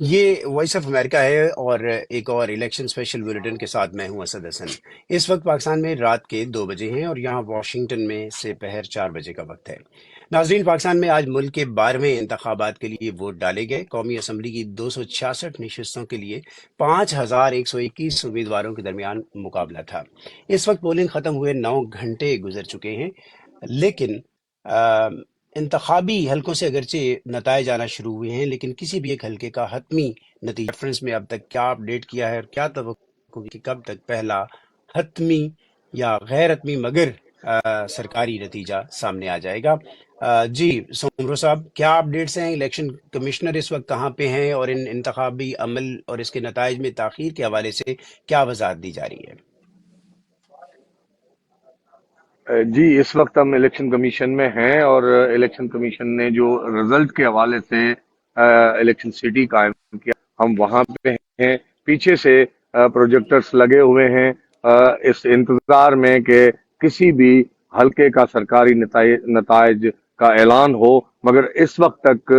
یہ voice of America ہے اور ایک اور الیکشن اسپیشل بلیٹن کے ساتھ میں ہوں اسد حسن۔ اس وقت پاکستان میں رات کے 2 بجے ہیں اور یہاں واشنگٹن میں سے پہر 4 بجے کا وقت ہے۔ ناظرین، پاکستان میں آج ملک کے 12ویں انتخابات کے لیے ووٹ ڈالے گئے۔ قومی اسمبلی کی 266 نشستوں کے لیے 5121 امیدواروں کے درمیان مقابلہ تھا۔ اس وقت پولنگ ختم ہوئے 9 گھنٹے گزر چکے ہیں، لیکن انتخابی حلقوں سے اگرچہ نتائج آنا شروع ہوئے ہیں، لیکن کسی بھی ایک حلقے کا حتمی نتیجہ ریفرنس میں اب تک کیا اپڈیٹ کیا ہے اور کیا توقع کہ کب تک پہلا حتمی یا غیر حتمی مگر سرکاری نتیجہ سامنے آ جائے گا؟ جی سومرو صاحب، کیا اپڈیٹس ہیں؟ الیکشن کمشنر اس وقت کہاں پہ ہیں اور ان انتخابی عمل اور اس کے نتائج میں تاخیر کے حوالے سے کیا وضاحت دی جا رہی ہے؟ جی، اس وقت ہم الیکشن کمیشن میں ہیں اور الیکشن کمیشن نے جو رزلٹ کے حوالے سے الیکشن سٹی قائم کیا، ہم وہاں پہ ہیں۔ پیچھے سے پروجیکٹرز لگے ہوئے ہیں اس انتظار میں کہ کسی بھی حلقے کا سرکاری نتائج کا اعلان ہو، مگر اس وقت تک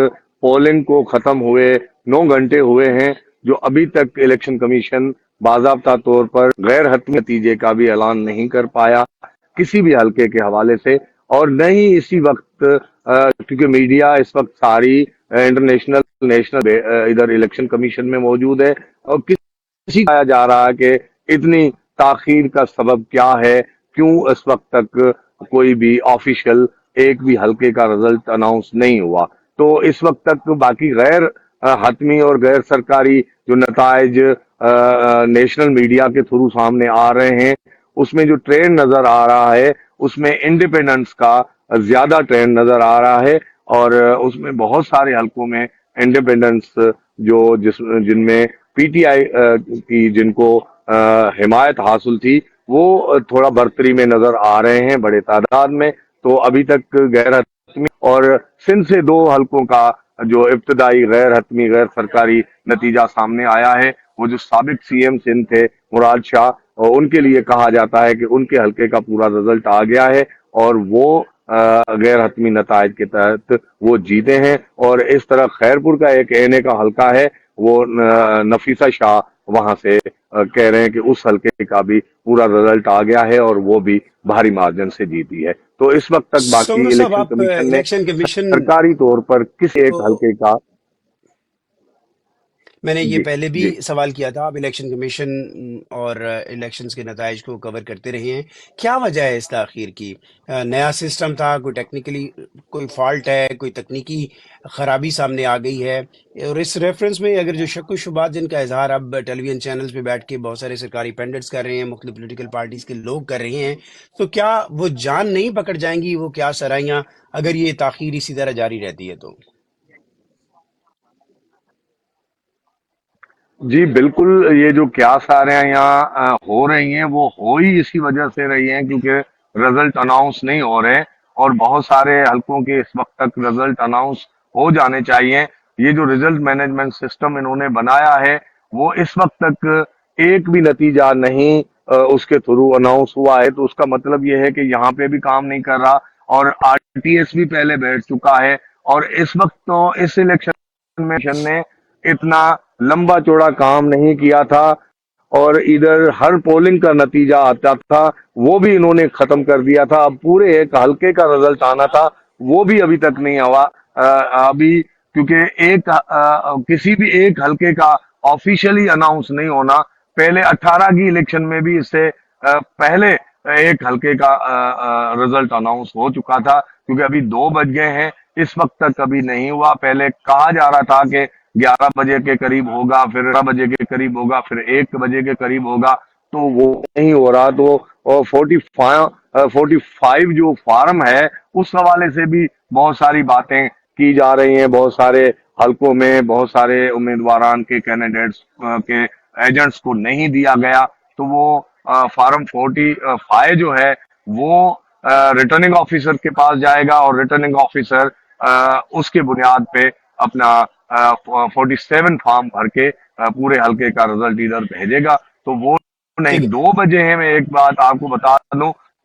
پولنگ کو ختم ہوئے 9 گھنٹے ہوئے ہیں، جو ابھی تک الیکشن کمیشن باضابطہ طور پر غیر حتمی نتیجے کا بھی اعلان نہیں کر پایا کسی بھی حلقے کے حوالے سے۔ اور نہ ہی اسی وقت کیونکہ میڈیا اس وقت ساری انٹرنیشنل نیشنل ادھر الیکشن کمیشن میں موجود ہے، اور کسی کہا جا رہا ہے کہ اتنی تاخیر کا سبب کیا ہے، کیوں اس وقت تک کوئی بھی آفیشل ایک بھی حلقے کا رزلٹ اناؤنس نہیں ہوا۔ تو اس وقت تک باقی غیر حتمی اور غیر سرکاری جو نتائج نیشنل میڈیا کے تھرو سامنے آ رہے ہیں، اس میں جو ٹرینڈ نظر آ رہا ہے اس میں انڈیپینڈنس کا زیادہ ٹرینڈ نظر آ رہا ہے، اور اس میں بہت سارے حلقوں میں انڈیپینڈنس جن میں پی ٹی آئی کی جن کو حمایت حاصل تھی، وہ تھوڑا برتری میں نظر آ رہے ہیں بڑے تعداد میں۔ تو ابھی تک غیر حتمی اور سندھ سے 2 حلقوں کا جو ابتدائی غیر حتمی غیر سرکاری نتیجہ سامنے آیا ہے، وہ جو سابق سی ایم سندھ تھے مراد شاہ، اور ان کے لیے کہا جاتا ہے کہ ان کے حلقے کا پورا رزلٹ آ گیا ہے اور وہ غیر حتمی نتائج کے تحت وہ جیتے ہیں۔ اور اس طرح خیرپور کا ایک این اے کا حلقہ ہے، وہ نفیسہ شاہ وہاں سے کہہ رہے ہیں کہ اس حلقے کا بھی پورا رزلٹ آ گیا ہے اور وہ بھی بھاری مارجن سے جیتی ہے۔ تو اس وقت تک باقی سومرو صاحب، الیکشن آپ کمیشن نے الیکشن کمیشن سرکاری طور پر کسی ایک کو، حلقے کا میں نے یہ جی پہلے بھی جی سوال کیا تھا، آپ الیکشن کمیشن اور الیکشنز کے نتائج کو کور کرتے رہے ہیں، کیا وجہ ہے اس تاخیر کی؟ نیا سسٹم تھا، کوئی ٹیکنیکلی کوئی فالٹ ہے، کوئی تکنیکی خرابی سامنے آ گئی ہے؟ اور اس ریفرنس میں اگر جو شک و شبات جن کا اظہار اب ٹیلی ویژن چینلز پہ بیٹھ کے بہت سارے سرکاری پینڈٹس کر رہے ہیں، مختلف پولیٹیکل پارٹیز کے لوگ کر رہے ہیں، تو کیا وہ جان نہیں پکڑ جائیں گی وہ کیا سرائیاں اگر یہ تاخیر اسی طرح جاری رہتی ہے تو؟ جی بالکل، یہ جو کیاس آ رہے ہیں یہاں ہو رہی ہیں، وہ ہو ہی اسی وجہ سے رہی ہیں کیونکہ رزلٹ اناؤنس نہیں ہو رہے، اور بہت سارے حلقوں کے اس وقت تک رزلٹ اناؤنس ہو جانے چاہیے۔ یہ جو رزلٹ مینجمنٹ سسٹم انہوں نے بنایا ہے، وہ اس وقت تک ایک بھی نتیجہ نہیں اس کے تھرو اناؤنس ہوا ہے، تو اس کا مطلب یہ ہے کہ یہاں پہ بھی کام نہیں کر رہا، اور آر ٹی ایس بھی پہلے بیٹھ چکا ہے۔ اور اس وقت تو اس الیکشن نے اتنا لمبا چوڑا کام نہیں کیا تھا، اور ادھر ہر پولنگ کا نتیجہ آتا تھا وہ بھی انہوں نے ختم کر دیا تھا۔ اب پورے ایک حلقے کا رزلٹ آنا تھا، وہ بھی ابھی تک نہیں ہوا ابھی، کیونکہ کسی بھی ایک حلقے کا آفیشلی اناؤنس نہیں ہونا، پہلے 18 کی الیکشن میں بھی اس سے پہلے ایک حلقے کا رزلٹ اناؤنس ہو چکا تھا، کیونکہ ابھی 2 بج گئے ہیں، اس وقت تک ابھی نہیں ہوا۔ پہلے کہا جا رہا تھا کہ 11 بجے کے قریب ہوگا، پھر 12 بجے کے قریب ہوگا، پھر 1 بجے کے قریب ہوگا، تو وہ نہیں ہو رہا۔ تو 45 جو فارم ہے اس حوالے سے بھی بہت ساری باتیں کی جا رہی ہیں، بہت سارے حلقوں میں بہت سارے امیدواران کے کینڈیڈیٹس کے ایجنٹس کو نہیں دیا گیا، تو وہ فارم 45 جو ہے وہ ریٹرننگ آفیسر کے پاس جائے گا، اور ریٹرننگ آفیسر اس کے بنیاد پہ اپنا 47 فارم بھر کے پورے حلقے کا رزلٹ ادھر بھیجے گا۔ تو وہ نہیں، ٹھیک ہے، 2 بجے ہیں۔ میں ایک بات آپ کو بتا دوں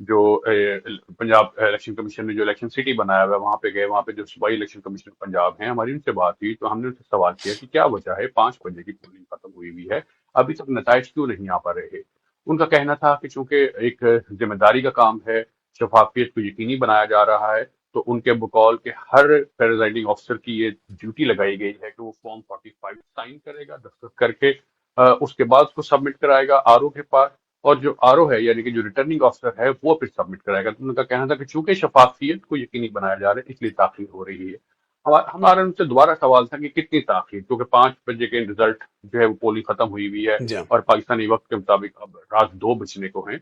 جو پنجاب الیکشن کمیشن نے جو الیکشن سٹی بنایا ہوا ہے وہاں پہ گئے، وہاں پہ جو صوبائی الیکشن کمیشن پنجاب ہیں، ہماری ان سے بات ہوئی تو ہم نے ان سے سوال کیا کہ کیا وجہ ہے 5 بجے کی پولنگ ختم ہوئی ہے، ابھی تک نتائج کیوں نہیں آ پا رہے؟ ان کا کہنا تھا کہ چونکہ ایک ذمہ داری کا کام ہے، شفافیت کو یقینی بنایا جا رہا ہے، تو ان کے بقول کہ ہر پریزائڈنگ افسر کی یہ ڈیوٹی لگائی گئی ہے کہ وہ فارم 45 سائن کرے گا، دستخط کر کے اس کے بعد اس کو سبمٹ کرائے گا آر او کے پاس، اور جو آر او ہے یعنی کہ جو ریٹرننگ آفیسر ہے وہ پھر سبمٹ کرائے گا۔ تو ان کا کہنا تھا کہ چونکہ شفافیت کو یقینی بنایا جا رہا ہے اس لیے تاخیر ہو رہی ہے۔ ہمارا ان سے دوبارہ سوال تھا کہ کتنی تاخیر، کیونکہ 5 بجے کے رزلٹ جو ہے وہ پولنگ ختم ہوئی ہے جی اور پاکستانی وقت کے مطابق اب رات 2 بجنے کو ہیں۔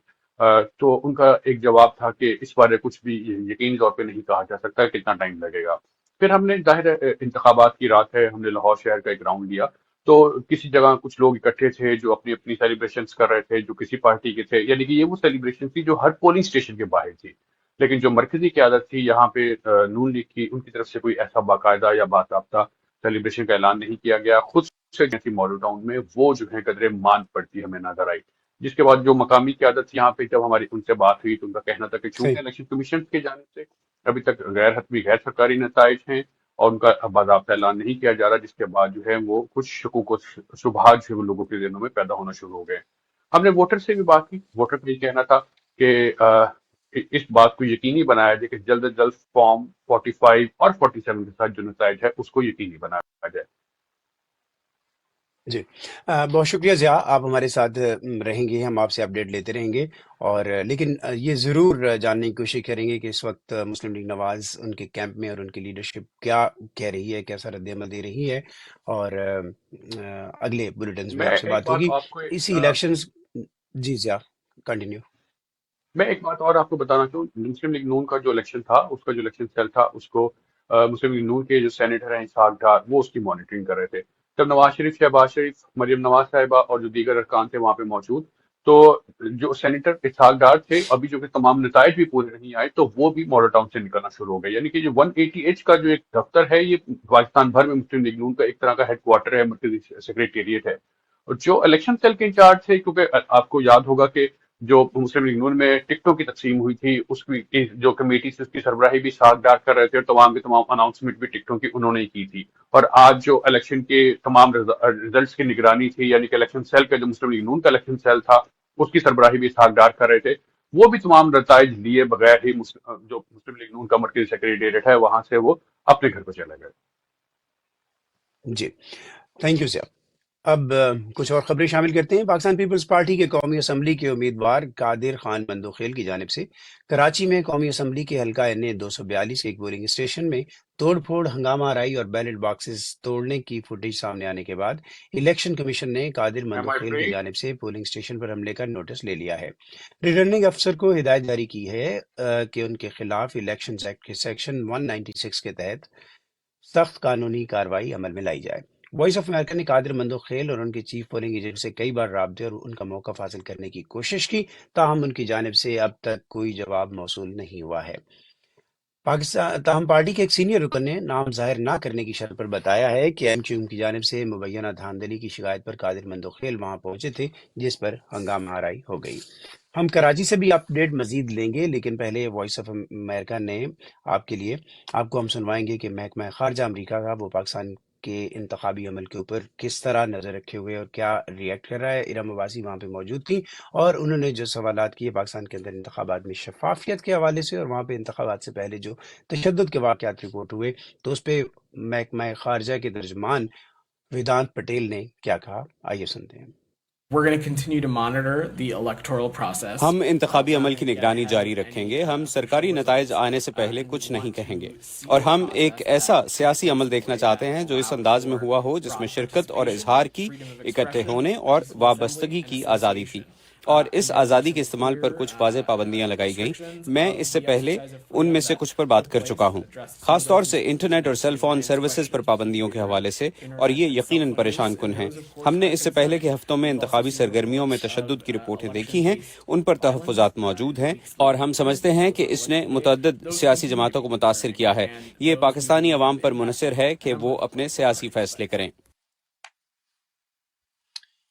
تو ان کا ایک جواب تھا کہ اس بارے کچھ بھی یقینی طور پہ نہیں کہا جا سکتا کتنا ٹائم لگے گا۔ پھر ہم نے ظاہر انتخابات کی رات ہے، ہم نے لاہور شہر کا ایک راؤنڈ لیا، تو کسی جگہ کچھ لوگ اکٹھے تھے جو اپنی اپنی سیلیبریشنز کر رہے تھے، جو کسی پارٹی کے تھے، یعنی کہ یہ وہ سیلیبریشن تھی جو ہر پولنگ اسٹیشن کے باہر تھی، لیکن جو مرکزی قیادت تھی یہاں پہ نون لیگ کی، ان کی طرف سے کوئی ایسا باقاعدہ یا باضابطہ سیلیبریشن کا اعلان نہیں کیا گیا۔ خود سے جیسی ماڈل ٹاؤن میں وہ جو ہے قدرے مان پڑتی ہمیں نظر آئی، جس کے بعد جو مقامی قیادت تھی یہاں پہ جب ہماری ان سے بات ہوئی تو ان کا کہنا تھا کہ صحیح چونکہ الیکشن کمیشن کی جانب سے ابھی تک غیر حتمی غیر سرکاری نتائج ہیں اور ان کا باضابطہ اعلان نہیں کیا جا رہا، جس کے بعد جو ہے وہ کچھ شکوک و شبہات جو ہے وہ لوگوں کے ذہنوں میں پیدا ہونا شروع ہو گئے۔ ہم نے ووٹر سے بھی بات کی، ووٹر کا یہ کہنا تھا کہ اس بات کو یقینی بنایا جائے کہ جلد از جلد فارم 45 اور 47 کے ساتھ جو نتائج ہے اس کو یقینی بنایا جائے۔ جی بہت شکریہ ضیاء، آپ ہمارے ساتھ رہیں گے، ہم آپ سے اپڈیٹ لیتے رہیں گے، اور لیکن یہ ضرور جاننے کی کوشش کریں گے کہ اس وقت مسلم لیگ نواز ان کے کیمپ میں اور ان کی لیڈرشپ کیا کہہ رہی ہے، کیسا رد عمل دے رہی ہے، اور اگلے بلیٹنز میں میں آپ سے ایک بات بات ہوگی آپ کو اسی الیکشنز۔ جی ضیاء کنٹینیو۔ میں ایک بات اور آپ کو بتانا چاہوں، مسلم لیگ نون کا جو الیکشن تھا، اس کا جو الیکشن سیل تھا، اس کو مسلم لیگ نون کے جو سینیٹر ہیں اسحاق ڈار وہ اس کی مانیٹرنگ کر رہے تھے۔ جب نواز شریف، شہباز شریف، مریم نواز صاحبہ اور جو دیگر ارکان تھے وہاں پہ موجود، تو جو سینیٹر اسحاق ڈار تھے ابھی جو کہ تمام نتائج بھی پورے نہیں آئے تو وہ بھی ماڈل ٹاؤن سے نکلنا شروع ہو گئے، یعنی کہ جو 180H کا جو ایک دفتر ہے یہ پاکستان بھر میں مسلم لیگ نون کا ایک طرح کا ہیڈ کوارٹر ہے، مرکزی سیکریٹریٹ ہے۔ اور جو الیکشن سیل کے انچارج تھے، کیونکہ آپ کو یاد ہوگا کہ جو مسلم لیگ نون میں ٹکٹوں کی تقسیم ہوئی تھی، اس کی جو کمیٹی سے اس کی سربراہی بھی اسحاق ڈار کر رہے تھے، اور تمام کے تمام اناؤنسمنٹ بھی ٹکٹوں کی انہوں نے ہی کی تھی۔ اور آج جو الیکشن کے تمام ریزلٹس کی نگرانی تھی، یعنی کہ الیکشن سیل کا جو مسلم لیگ نون کا الیکشن سیل تھا اس کی سربراہی بھی اسحاق ڈار کر رہے تھے، وہ بھی تمام نتائج لیے بغیر ہی جو مسلم لیگ نون کا مرکزی سیکریٹریٹ ہے وہاں سے وہ اپنے گھر کو چلے گئے۔ جی تھینک یو ضیاء۔ اب کچھ اور خبریں شامل کرتے ہیں۔ پاکستان پیپلز پارٹی کے قومی اسمبلی کے امیدوار قادر خان مندوخیل کی جانب سے کراچی میں قومی اسمبلی کے حلقہ این 242 کے ایک پولنگ اسٹیشن میں توڑ پھوڑ، ہنگامہ آرائی اور بیلٹ باکسز توڑنے کی فوٹیج سامنے آنے کے بعد الیکشن کمیشن نے قادر مندوخیل کی جانب سے پولنگ اسٹیشن پر حملے کا نوٹس لے لیا ہے۔ ریٹرننگ افسر کو ہدایت جاری کی ہے کہ ان کے خلاف الیکشن ایکٹ کے سیکشن 196 کے تحت سخت قانونی کارروائی عمل میں لائی جائے۔ وائس آف امریکہ نے قادر مندوخیل اور ان کے چیف پولنگ ایجنٹ سے کئی بار رابطے اور ان کا موقف حاصل کرنے کی کوشش کی، تاہم ان کی جانب سے اب تک کوئی جواب موصول نہیں ہوا ہے۔ تاہم پارٹی کے ایک سینئر رکن نے نام ظاہر نہ کرنے کی شرط پر بتایا ہے کہ ایم کیو ایم کی جانب سے مبینہ دھاندلی کی شکایت پر قادر مندوخیل وہاں پہنچے تھے، جس پر ہنگامہ آرائی ہو گئی۔ ہم کراچی سے بھی اپڈیٹ مزید لیں گے، لیکن پہلے وائس آف امریکہ نے آپ کو ہم سنوائیں گے کہ محکمہ خارجہ امریکہ کا وہ پاکستان کے انتخابی عمل کے اوپر کس طرح نظر رکھے ہوئے اور کیا ریئیکٹ کر رہا ہے۔ ارم عباسی وہاں پہ موجود تھیں اور انہوں نے جو سوالات کیے پاکستان کے اندر انتخابات میں شفافیت کے حوالے سے، اور وہاں پہ انتخابات سے پہلے جو تشدد کے واقعات رپورٹ ہوئے، تو اس پہ محکمہ خارجہ کے ترجمان ویدانت پٹیل نے کیا کہا، آئیے سنتے ہیں۔ ہم انتخابی عمل کی نگرانی جاری رکھیں گے، ہم سرکاری نتائج آنے سے پہلے کچھ نہیں کہیں گے، اور ہم ایک ایسا سیاسی عمل دیکھنا چاہتے ہیں جو اس انداز میں ہوا ہو جس میں شرکت اور اظہار کی، اکٹھے ہونے اور وابستگی کی آزادی تھی، اور اس آزادی کے استعمال پر کچھ واضح پابندیاں لگائی گئیں۔ میں اس سے پہلے ان میں سے کچھ پر بات کر چکا ہوں، خاص طور سے انٹرنیٹ اور سیل فون سروسز پر پابندیوں کے حوالے سے، اور یہ یقیناً پریشان کن ہیں۔ ہم نے اس سے پہلے کے ہفتوں میں انتخابی سرگرمیوں میں تشدد کی رپورٹیں دیکھی ہیں، ان پر تحفظات موجود ہیں، اور ہم سمجھتے ہیں کہ اس نے متعدد سیاسی جماعتوں کو متاثر کیا ہے۔ یہ پاکستانی عوام پر منحصر ہے کہ وہ اپنے سیاسی فیصلے کریں۔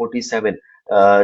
47